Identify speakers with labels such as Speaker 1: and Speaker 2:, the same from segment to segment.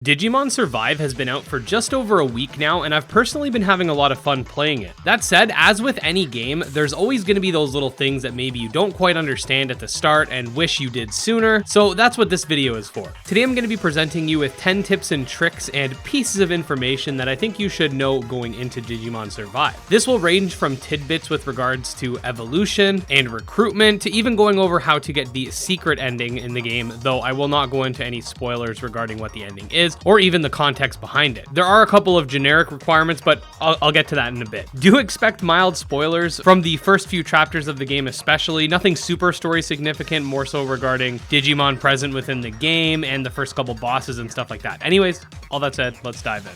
Speaker 1: Digimon Survive has been out for just over a week now, and I've personally been having a lot of fun playing it. That said, as with any game, there's always going to be those little things that maybe you don't quite understand at the start and wish you did sooner, so that's what this video is for. Today I'm going to be presenting you with 10 tips and tricks and pieces of information that I think you should know going into Digimon Survive. This will range from tidbits with regards to evolution and recruitment to even going over how to get the secret ending in the game, though I will not go into any spoilers regarding what the ending is, or even the context behind it. There are a couple of generic requirements, but I'll get to that in a bit. Do expect mild spoilers from the first few chapters of the game especially, nothing super story significant, more so regarding Digimon present within the game and the first couple bosses and stuff like that. Anyways, all that said, let's dive in.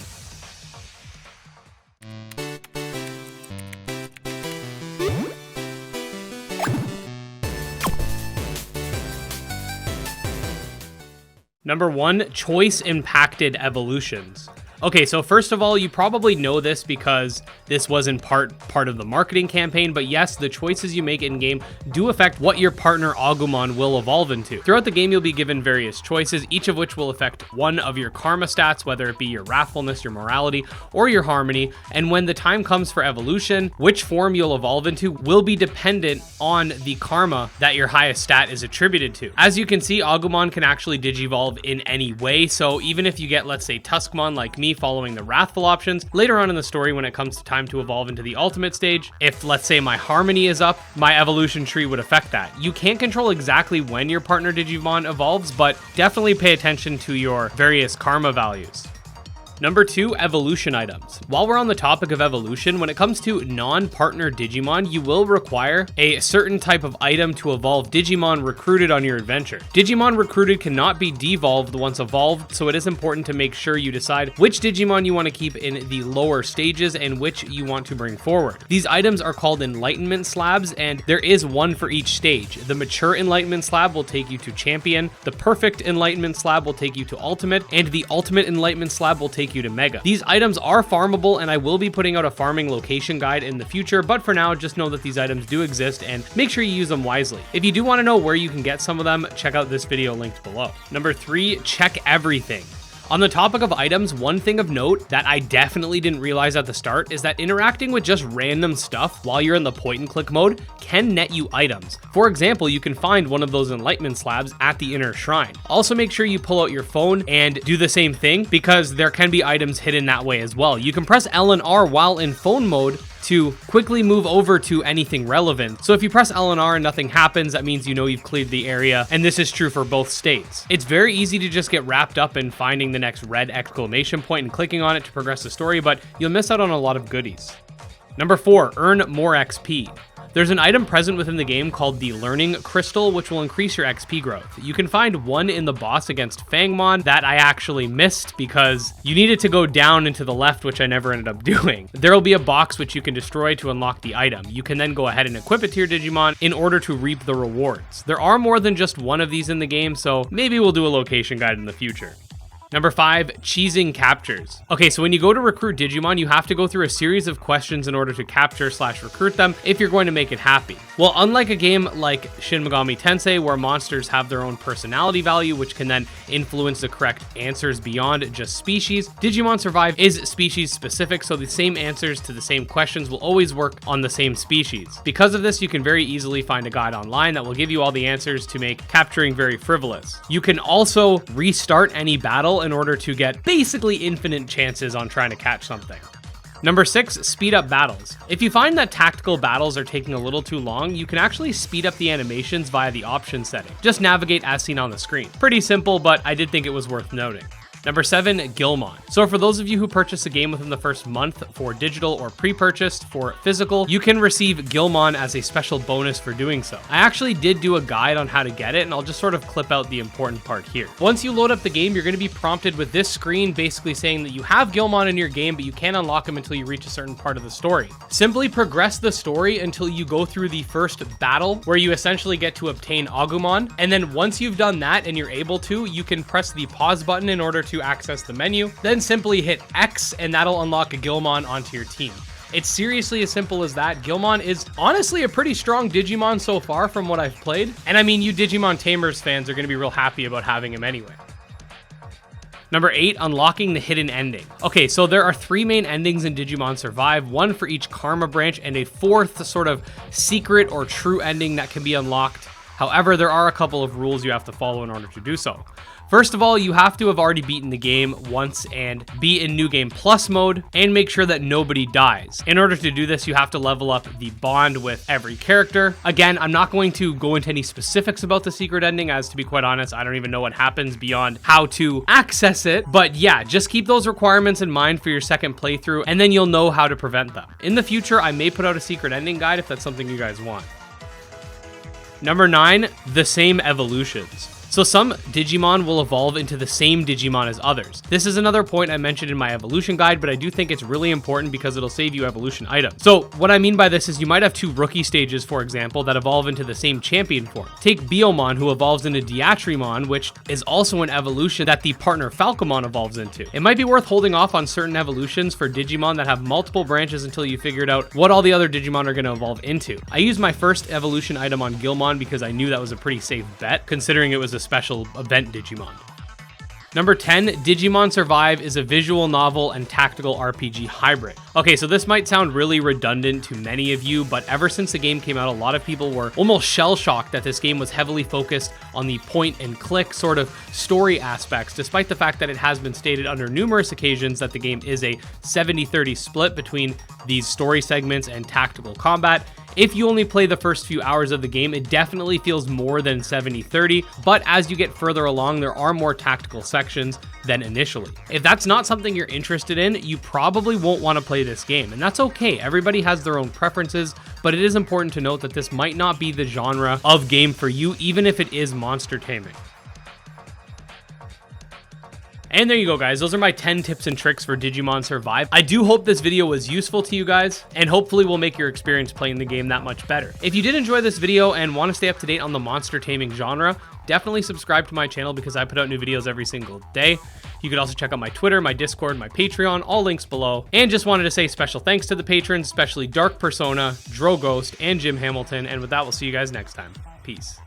Speaker 1: Number 1, choice impacted evolutions. Okay, so first of all, you probably know this because this was in part of the marketing campaign, but yes, the choices you make in-game do affect what your partner Agumon will evolve into. Throughout the game, you'll be given various choices, each of which will affect one of your karma stats, whether it be your wrathfulness, your morality, or your harmony, and when the time comes for evolution, which form you'll evolve into will be dependent on the karma that your highest stat is attributed to. As you can see, Agumon can actually digivolve in any way, so even if you get, let's say, Tuskmon like me, following the wrathful options, later on in the story when it comes to time to evolve into the ultimate stage, if let's say my harmony is up, my evolution tree would affect that. You can't control exactly when your partner Digimon evolves, but definitely pay attention to your various karma values. Number 2, evolution items. While we're on the topic of evolution, when it comes to non-partner Digimon, you will require a certain type of item to evolve Digimon recruited on your adventure. Digimon recruited cannot be devolved once evolved, so it is important to make sure you decide which Digimon you want to keep in the lower stages and which you want to bring forward. These items are called enlightenment slabs, and there is one for each stage. The mature enlightenment slab will take you to champion, the perfect enlightenment slab will take you to ultimate, and the ultimate enlightenment slab will take you to mega. These items are farmable, and I will be putting out a farming location guide in the future, but for now, just know that these items do exist and make sure you use them wisely. If you do want to know where you can get some of them, check out this video linked below. Number 3, check everything. On the topic of items, one thing of note that I definitely didn't realize at the start is that interacting with just random stuff while you're in the point and click mode can net you items. For example, you can find one of those enlightenment slabs at the inner shrine. Also make sure you pull out your phone and do the same thing because there can be items hidden that way as well. You can press L and R while in phone mode to quickly move over to anything relevant. So if you press L and R and nothing happens, that means you know you've cleared the area, and this is true for both states. It's very easy to just get wrapped up in finding the next red exclamation point and clicking on it to progress the story, but you'll miss out on a lot of goodies. Number 4, earn more XP. There's an item present within the game called the Learning Crystal, which will increase your XP growth. You can find one in the boss against Fangmon that I actually missed because you needed to go down and to the left, which I never ended up doing. There will be a box which you can destroy to unlock the item. You can then go ahead and equip it to your Digimon in order to reap the rewards. There are more than just one of these in the game, so maybe we'll do a location guide in the future. Number 5, cheesing captures. Okay, so when you go to recruit Digimon, you have to go through a series of questions in order to capture/recruit them if you're going to make it happy. Well, unlike a game like Shin Megami Tensei, where monsters have their own personality value, which can then influence the correct answers beyond just species, Digimon Survive is species specific, so the same answers to the same questions will always work on the same species. Because of this, you can very easily find a guide online that will give you all the answers to make capturing very frivolous. You can also restart any battle in order to get basically infinite chances on trying to catch something. Number 6, speed up battles. If you find that tactical battles are taking a little too long, you can actually speed up the animations via the options setting. Just navigate as seen on the screen. Pretty simple, but I did think it was worth noting. Number 7, Gilmon. So for those of you who purchase a game within the first month for digital or pre-purchased for physical, you can receive Gilmon as a special bonus for doing so. I actually did do a guide on how to get it, and I'll just sort of clip out the important part here. Once you load up the game, you're going to be prompted with this screen basically saying that you have Gilmon in your game, but you can't unlock him until you reach a certain part of the story. Simply progress the story until you go through the first battle where you essentially get to obtain Agumon, and then once you've done that and you're able to, you can press the pause button in order to access the menu, then simply hit X and that'll unlock a Gilmon onto your team. It's seriously as simple as that. Gilmon is honestly a pretty strong Digimon so far from what I've played. And I mean, you Digimon Tamers fans are going to be real happy about having him anyway. Number 8, unlocking the hidden ending. Okay, so there are 3 main endings in Digimon Survive, one for each Karma branch, and a 4th sort of secret or true ending that can be unlocked. However, there are a couple of rules you have to follow in order to do so. First of all, you have to have already beaten the game once and be in New Game Plus mode, and make sure that nobody dies. In order to do this, you have to level up the bond with every character. Again, I'm not going to go into any specifics about the secret ending, as to be quite honest, I don't even know what happens beyond how to access it. But yeah, just keep those requirements in mind for your second playthrough, and then you'll know how to prevent them. In the future, I may put out a secret ending guide if that's something you guys want. Number 9, the same evolutions. So some Digimon will evolve into the same Digimon as others. This is another point I mentioned in my evolution guide, but I do think it's really important because it'll save you evolution items. So what I mean by this is you might have 2 rookie stages, for example, that evolve into the same champion form. Take Gilmon, who evolves into Diatrimon, which is also an evolution that the partner Falcomon evolves into. It might be worth holding off on certain evolutions for Digimon that have multiple branches until you figured out what all the other Digimon are going to evolve into. I used my first evolution item on Gilmon because I knew that was a pretty safe bet, considering it was a special event Digimon. Number 10, Digimon Survive is a visual novel and tactical RPG hybrid. Okay, so this might sound really redundant to many of you, but ever since the game came out, a lot of people were almost shell-shocked that this game was heavily focused on the point-and-click sort of story aspects, despite the fact that it has been stated under numerous occasions that the game is a 70-30 split between these story segments and tactical combat. If you only play the first few hours of the game, it definitely feels more than 70-30, but as you get further along, there are more tactical sections than initially. If that's not something you're interested in, you probably won't want to play this game, and that's okay. Everybody has their own preferences, but it is important to note that this might not be the genre of game for you, even if it is monster taming. And there you go, guys. Those are my 10 tips and tricks for Digimon Survive. I do hope this video was useful to you guys, and hopefully will make your experience playing the game that much better. If you did enjoy this video and want to stay up to date on the monster taming genre, definitely subscribe to my channel because I put out new videos every single day. You could also check out my Twitter, my Discord, my Patreon, all links below. And just wanted to say special thanks to the patrons, especially Dark Persona, Dro Ghost, and Jim Hamilton. And with that, we'll see you guys next time. Peace.